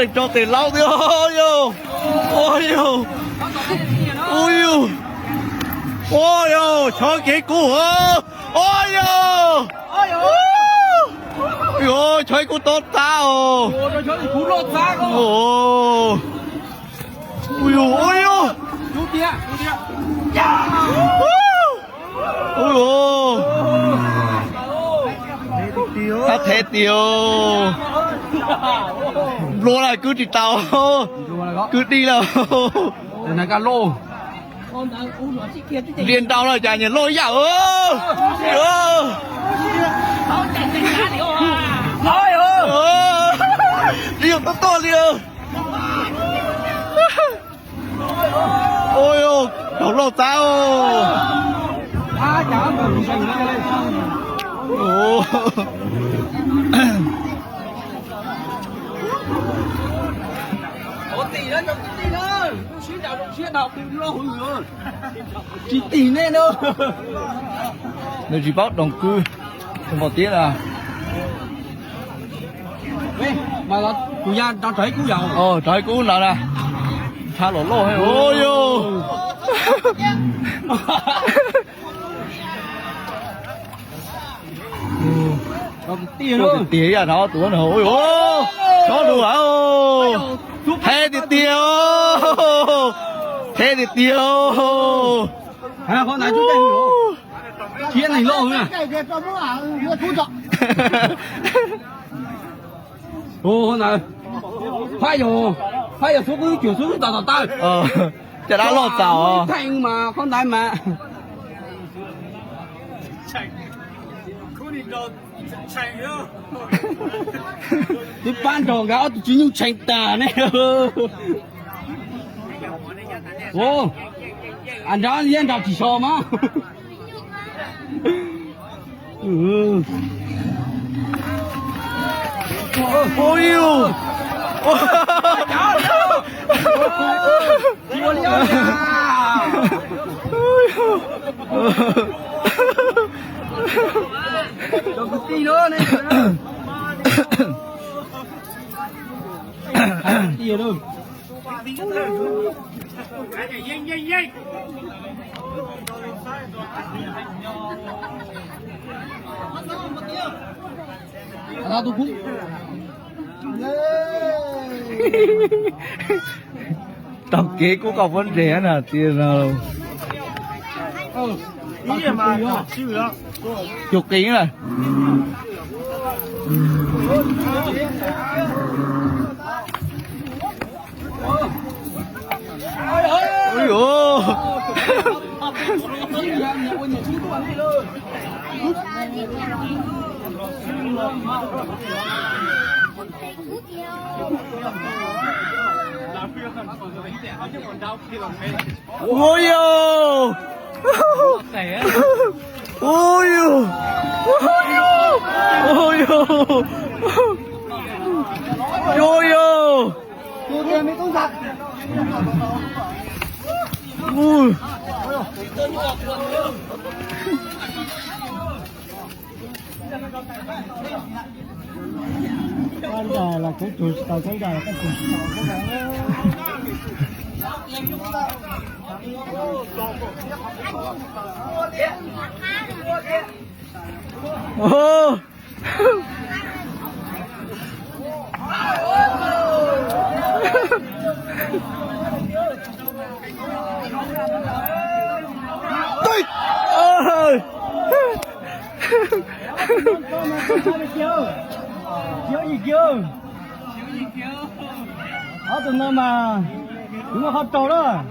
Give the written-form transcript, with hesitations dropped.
sẽ cho tiền lâu đi ôi yo ôi yo ôi yo ôi yo cho cái cú ôi yo ôi chơi cú tốt sao Ôi trời cú lột ra cơ. ôi ôi ôi Chú kia. ôi ta thế tiêu lô này cứ đi tàu cứ đi đâu Đây này cá lô. liên tàu là chả nhận lôi dạo liều to liều ôi ô khổng lồ sao Chả mà mình thành ra đây. ồ Có tỷ đó, trong tỷ đó. Xuyên đạo thì lo hủy rồi. Chỉ tỷ nên đâu. nếu chỉ bắt đồng cư không có tiếc à Mà nó cú gia nó thấy cú giàu. trời cú nào nè tha lỗ lô hay ôi yo Có tiền luôn. tía à nó tuổi nào ôi ô chó đùa hả ô thế thì tiêu thế thì tiêu À con này chú đây lô. Chiến này lô nữa. Ô con này. Phải rồi xuống cứ chuyển xuống tao chả đã lọt tàu thành mà con này mà. Đi ban trò gáo thì chỉ như tranh tà này. Ô anh ra liên đọc chỉ so mà. ôi yêu Cho cái tí nữa này. Tí nữa. Ra tôi cũng. tổng kế cũng có vấn đề là tiền nào chục ký này ôi dồi ôi yo ôi yo ôi yo ôi yo ui Con gà là cái chuột, con gà là cái chuột. ô Tôi ơi Chiếu gì kêu? Ở từ nơi mà đúng là hot trâu đó.